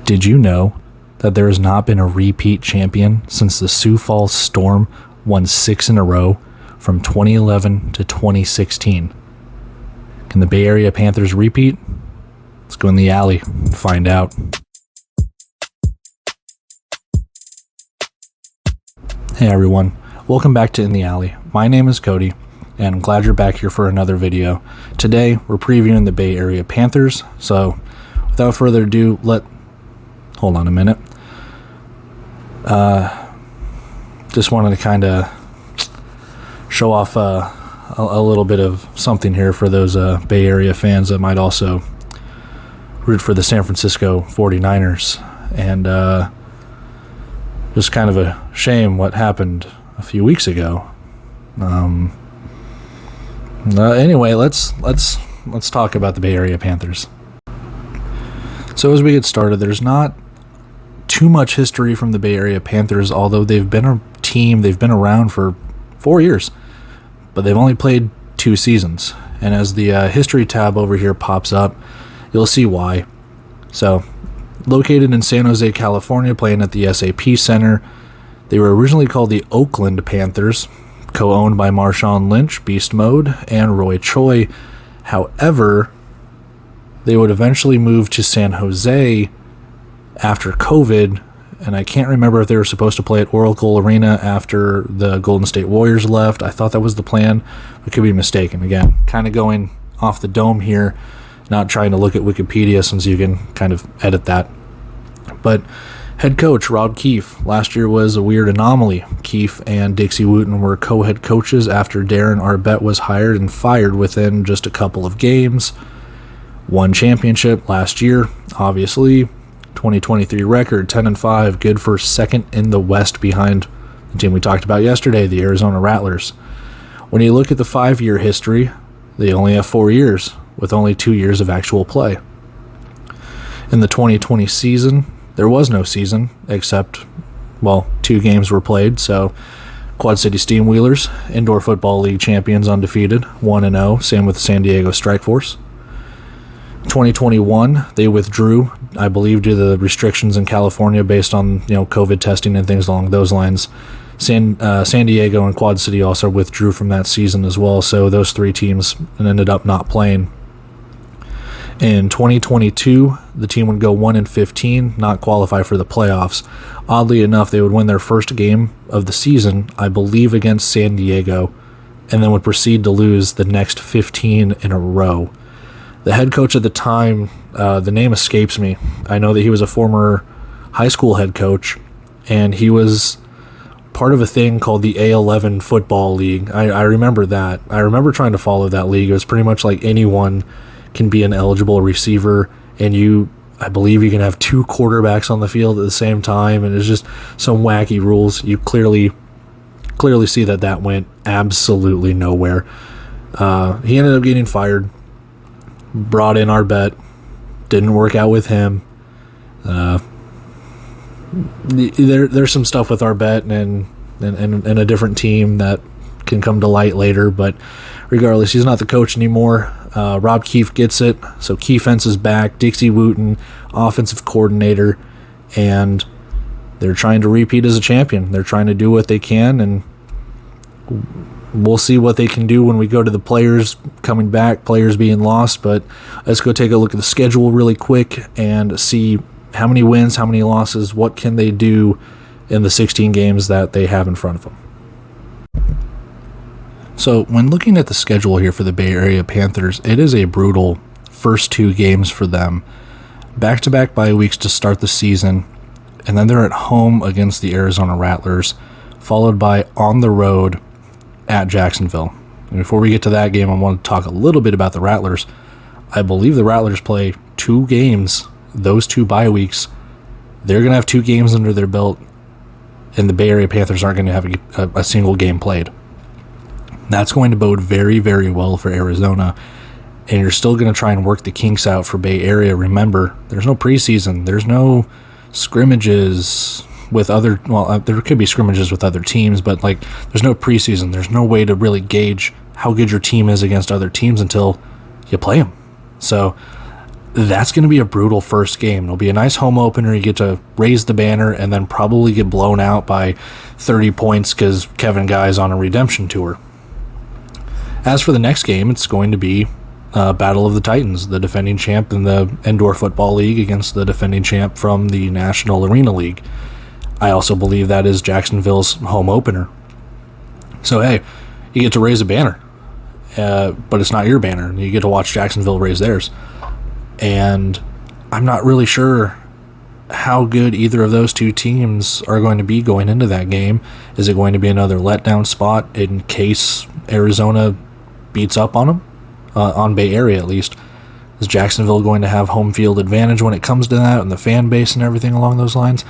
Did you know that there has not been a repeat champion since the Sioux Falls Storm won 6 in a row from 2011 to 2016? Can the Bay Area Panthers repeat? Let's go in the alley and find out. Hey everyone, welcome back to In the Alley. My name is Cody, and I'm glad you're back here for another video. Today, we're previewing the Bay Area Panthers, so without further ado, hold on a minute. Just wanted to kind of show off a little bit of something here for those Bay Area fans that might also root for the San Francisco 49ers. And just kind of a shame what happened a few weeks ago. Anyway, let's talk about the Bay Area Panthers. So as we get started, there's not too much history from the Bay Area Panthers, although they've been around for 4 years, but they've only played 2 seasons. And as the history tab over here pops up, you'll see why. So, located in San Jose, California, playing at the SAP Center, they were originally called the Oakland Panthers, co-owned by Marshawn Lynch, Beast Mode, and Roy Choi. However, they would eventually move to San Jose after COVID, and I can't remember if they were supposed to play at Oracle Arena after the Golden State Warriors left. I thought that was the plan, but could be mistaken. Again, kind of going off the dome here, not trying to look at Wikipedia since you can kind of edit that. But head coach Rob Keefe, last year was a weird anomaly. Keefe and Dixie Wooten were co-head coaches after Darren Arbette was hired and fired within just a couple of games. Won championship last year, obviously. 2023 record, 10-5, good for second in the West behind the team we talked about yesterday, the Arizona Rattlers. When you look at the 5-year history, they only have 4 years, with only 2 years of actual play. In the 2020 season, there was no season, except, 2 games were played, so Quad City Steamwheelers, Indoor Football League champions undefeated, 1-0, same with San Diego Strikeforce. 2021, they withdrew, I believe, due to the restrictions in California based on COVID testing and things along those lines. San Diego and Quad City also withdrew from that season as well, so those 3 teams ended up not playing. In 2022, the team would go 1-15, not qualify for the playoffs. Oddly enough, they would win their first game of the season, I believe, against San Diego, and then would proceed to lose the next 15 in a row. The head coach at the time, the name escapes me. I know that he was a former high school head coach, and he was part of a thing called the A11 Football League. I remember that. I remember trying to follow that league. It was pretty much like anyone can be an eligible receiver, and I believe you can have 2 quarterbacks on the field at the same time, and it's just some wacky rules. You clearly see that went absolutely nowhere. He ended up getting fired. Brought in Arbette, didn't work out with him. There's some stuff with Arbette and a different team that can come to light later, but regardless, he's not the coach anymore. Rob Keefe gets it, so Keefence is back. Dixie Wooten, offensive coordinator, and they're trying to repeat as a champion. They're trying to do what they can, and we'll see what they can do when we go to the players coming back, players being lost. But let's go take a look at the schedule really quick and see how many wins, how many losses, what can they do in the 16 games that they have in front of them. So when looking at the schedule here for the Bay Area Panthers, it is a brutal first 2 games for them. Back-to-back bye weeks to start the season, and then they're at home against the Arizona Rattlers, followed by on the road at Jacksonville. And before we get to that game, I want to talk a little bit about the Rattlers. I believe the Rattlers play 2 games, those 2 bye weeks. They're going to have 2 games under their belt, and the Bay Area Panthers aren't going to have a single game played. That's going to bode very, very well for Arizona, and you're still going to try and work the kinks out for Bay Area. Remember, there's no preseason. There's no scrimmages with there could be scrimmages with other teams, but there's no preseason. There's no way to really gauge how good your team is against other teams until you play them. So that's going to be a brutal first game. It'll be a nice home opener. You get to raise the banner and then probably get blown out by 30 points because Kevin Guy's on a redemption tour. As for the next game, it's going to be Battle of the Titans, the defending champ in the Indoor Football League against the defending champ from the National Arena League. I also believe that is Jacksonville's home opener. So, hey, you get to raise a banner, but it's not your banner. You get to watch Jacksonville raise theirs. And I'm not really sure how good either of those two teams are going to be going into that game. Is it going to be another letdown spot in case Arizona beats up on them? On Bay Area, at least. Is Jacksonville going to have home field advantage when it comes to that and the fan base and everything along those lines?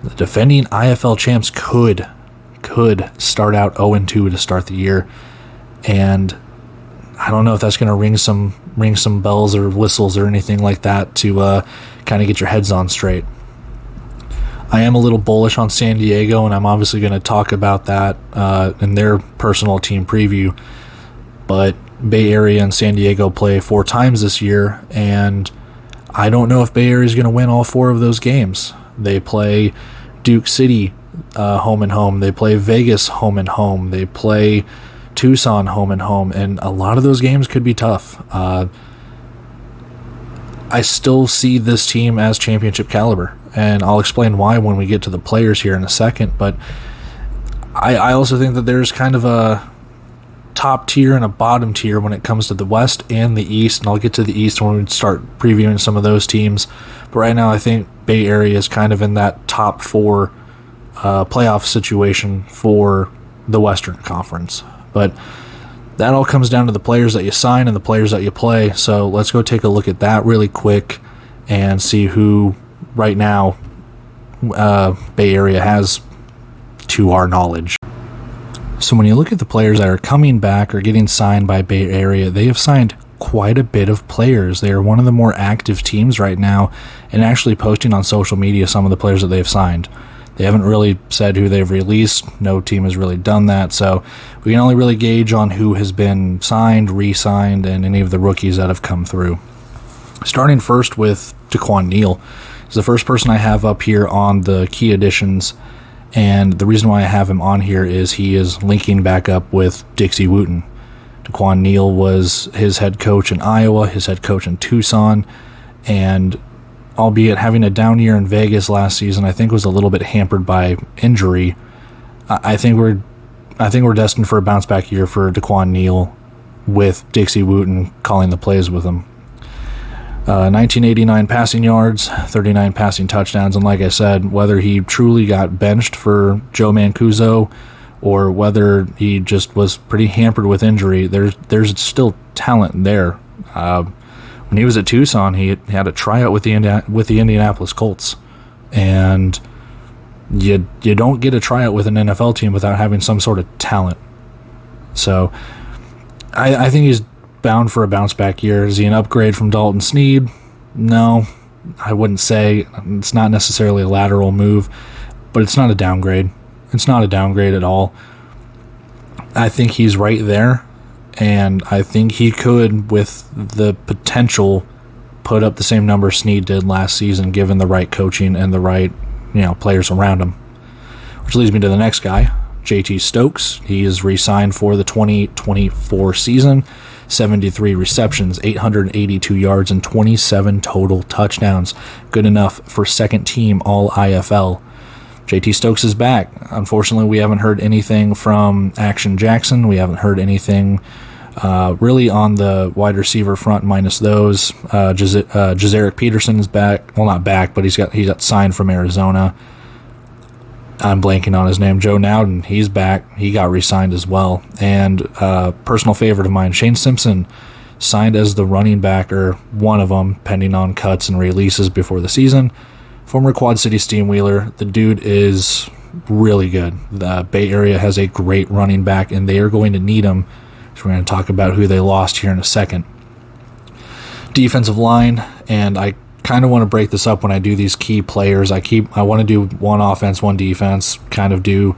The defending IFL champs could start out 0-2 to start the year, and I don't know if that's going to ring some bells or whistles or anything like that to kind of get your heads on straight. I am a little bullish on San Diego, and I'm obviously going to talk about that in their personal team preview, but Bay Area and San Diego play 4 times this year, and I don't know if Bay Area is going to win all 4 of those games. They play Duke City home and home. They play Vegas home and home. They play Tucson home and home, and a lot of those games could be tough. I still see this team as championship caliber, and I'll explain why when we get to the players here in a second, but I also think that there's kind of a top tier and a bottom tier when it comes to the West and the East, and I'll get to the East when we start previewing some of those teams. But right now I think Bay Area is kind of in that top 4 playoff situation for the Western Conference. But that all comes down to the players that you sign and the players that you play. So let's go take a look at that really quick and see who right now Bay Area has to our knowledge. So when you look at the players that are coming back or getting signed by Bay Area, they have signed quite a bit of players. They are one of the more active teams right now and actually posting on social media some of the players that they've signed. They haven't really said who they've released. No team has really done that. So we can only really gauge on who has been signed, re-signed, and any of the rookies that have come through. Starting first with Daquan Neal. He's the first person I have up here on the key additions. And the reason why I have him on here is he is linking back up with Dixie Wooten. Daquan Neal was his head coach in Iowa, his head coach in Tucson, and albeit having a down year in Vegas last season, I think was a little bit hampered by injury. I think we're destined for a bounce back year for Daquan Neal with Dixie Wooten calling the plays with him. 1989 passing yards, 39 passing touchdowns, and like I said, whether he truly got benched for Joe Mancuso or whether he just was pretty hampered with injury, there's still talent there. When he was at Tucson, he had a tryout with the Indianapolis Colts, and you don't get a tryout with an NFL team without having some sort of talent. So I think he's bound for a bounce-back year. Is he an upgrade from Dalton Snead? No, I wouldn't say. It's not necessarily a lateral move, but it's not a downgrade. It's not a downgrade at all. I think he's right there, and I think he could, with the potential, put up the same number Snead did last season, given the right coaching and the right players around him. Which leads me to the next guy, JT Stokes. He is re-signed for the 2024 season. 73 receptions, 882 yards, and 27 total touchdowns. Good enough for second team all IFL. JT Stokes is back. Unfortunately, we haven't heard anything from Action Jackson. We haven't heard anything really on the wide receiver front minus those. Jazarick Peterson is back. Well, not back, but he's got signed from Arizona. I'm blanking on his name. Joe Nowden, he's back. He got re-signed as well. And personal favorite of mine, Shane Simpson, signed as the running back, or one of them, pending on cuts and releases before the season. Former Quad City Steamwheeler. The dude is really good. The Bay Area has a great running back, and they are going to need him. So we're going to talk about who they lost here in a second. Defensive line, and I kind of want to break this up when I do these key players. I want to do one offense, one defense, kind of do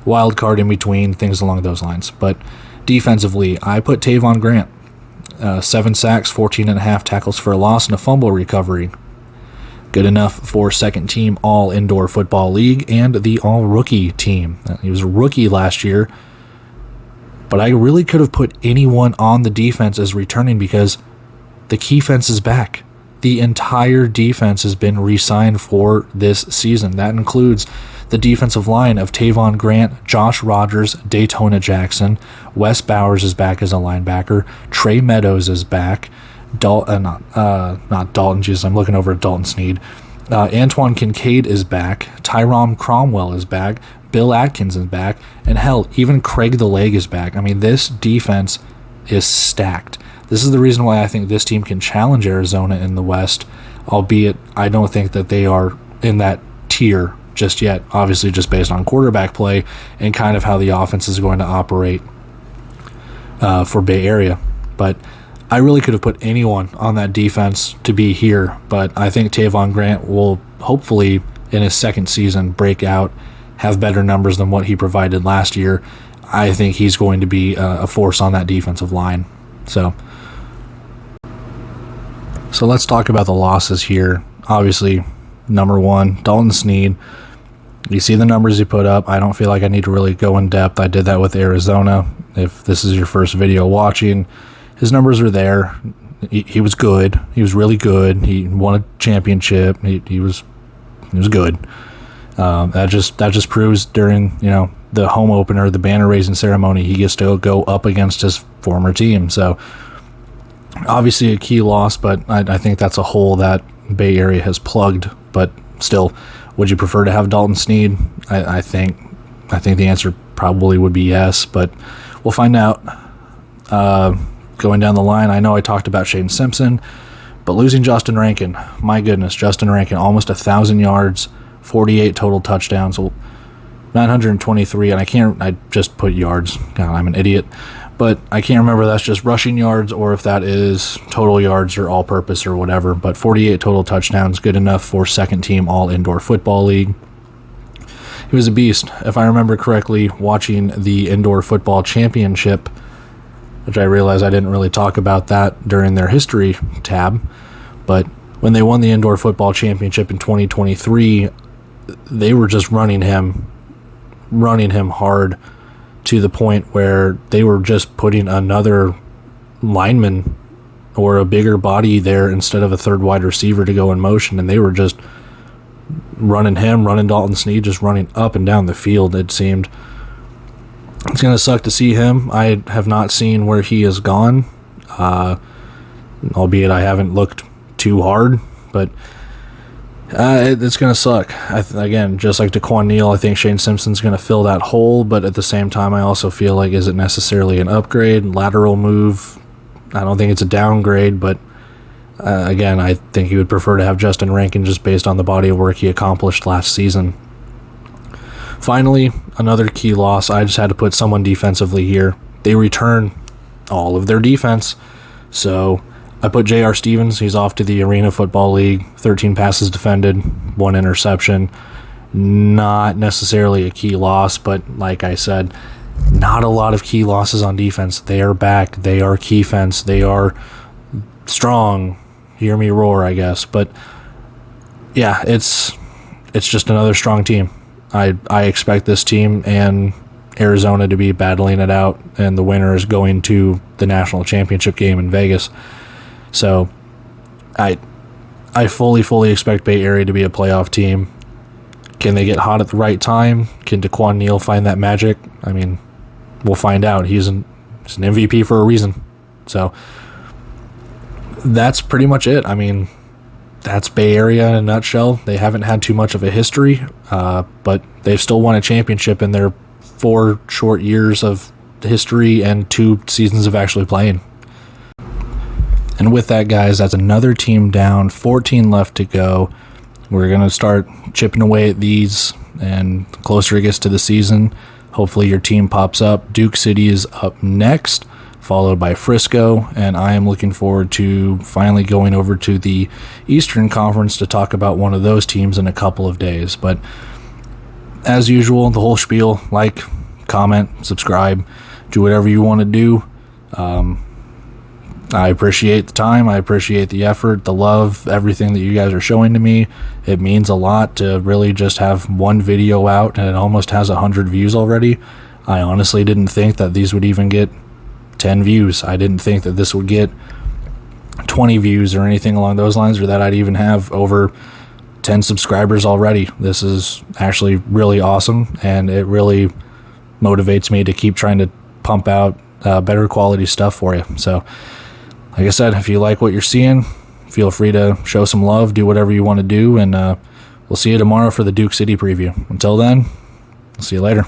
wild card in between, things along those lines. But defensively, I put Tavon Grant. 7 sacks, 14.5 tackles for a loss, and a fumble recovery. Good enough for second team all indoor football league and the all rookie team. He was a rookie last year, but I really could have put anyone on the defense as returning because the key fence is back. The entire defense has been re-signed for this season. That includes the defensive line of Tavon Grant, Josh Rogers, Daytona Jackson. Wes Bowers is back as a linebacker. Trey Meadows is back. Not Dalton, Jesus, I'm looking over at Dalton Sneed. Antoine Kincaid is back. Tyrone Cromwell is back. Bill Atkins is back. And hell, even Craig the Leg is back. I mean, this defense is stacked. This is the reason why I think this team can challenge Arizona in the West, albeit I don't think that they are in that tier just yet, obviously just based on quarterback play and kind of how the offense is going to operate for Bay Area. But I really could have put anyone on that defense to be here, but I think Tavon Grant will hopefully in his second season break out, have better numbers than what he provided last year. I think he's going to be a force on that defensive line. So let's talk about the losses here. Obviously, number one, Dalton Sneed. You see the numbers he put up. I don't feel like I need to really go in depth. I did that with Arizona. If this is your first video watching, his numbers are there. He was good. He was really good. He won a championship. He was good. That just proves during the home opener, the banner raising ceremony, he gets to go up against his former team. So obviously a key loss, but I think that's a hole that Bay Area has plugged. But still, would you prefer to have Dalton Sneed? I think the answer probably would be yes, but we'll find out. Going down the line, I know I talked about Shane Simpson, but losing Justin Rankin, my goodness, Justin Rankin, almost 1,000 yards, 48 total touchdowns, 923, and I just put yards. God, I'm an idiot. But I can't remember if that's just rushing yards or if that is total yards or all-purpose or whatever. But 48 total touchdowns, good enough for second team all-indoor football league. He was a beast. If I remember correctly, watching the indoor football championship, which I realize I didn't really talk about that during their history tab, but when they won the indoor football championship in 2023, they were just running him hard to the point where they were just putting another lineman or a bigger body there instead of a third wide receiver to go in motion, and they were just running Dalton Sneed, just running up and down the field, it seemed. It's going to suck to see him. I have not seen where he has gone, albeit I haven't looked too hard, but it's going to suck. Again, just like DeQuan Neal, I think Shane Simpson's going to fill that hole, but at the same time, I also feel like, is it necessarily an upgrade, lateral move? I don't think it's a downgrade, but again, I think he would prefer to have Justin Rankin just based on the body of work he accomplished last season. Finally, another key loss. I just had to put someone defensively here. They return all of their defense. So I put J.R. Stevens. He's off to the Arena Football League. 13 passes defended, 1 interception. Not necessarily a key loss, but like I said, not a lot of key losses on defense. They are back. They are key fence. They are strong. Hear me roar, I guess. But yeah, it's just another strong team. I expect this team and Arizona to be battling it out, and the winner is going to the national championship game in Vegas. So I fully expect Bay Area to be a playoff team. Can they get hot at the right time? Can DeQuan Neal find that magic? I mean, we'll find out. He's an MVP for a reason. So that's pretty much it. I mean, that's Bay Area in a nutshell. They haven't had too much of a history, but they've still won a championship in their 4 short years of history and 2 seasons of actually playing. And with that, guys, that's another team down, 14 left to go. We're going to start chipping away at these, and the closer it gets to the season, hopefully your team pops up. Duke City is up next, followed by Frisco, and I am looking forward to finally going over to the Eastern Conference to talk about one of those teams in a couple of days. But as usual, the whole spiel: like, comment, subscribe, do whatever you want to do. I appreciate the time. I appreciate the effort, the love, everything that you guys are showing to me. It means a lot to really just have one video out, and it almost has 100 views already. I honestly didn't think that these would even get 10 views. I didn't think that this would get 20 views or anything along those lines, or that I'd even have over 10 subscribers already. This is actually really awesome, and it really motivates me to keep trying to pump out better quality stuff for you. So like I said, if you like what you're seeing, feel free to show some love, do whatever you want to do, and we'll see you tomorrow for the Duke City preview. Until then, I'll see you later.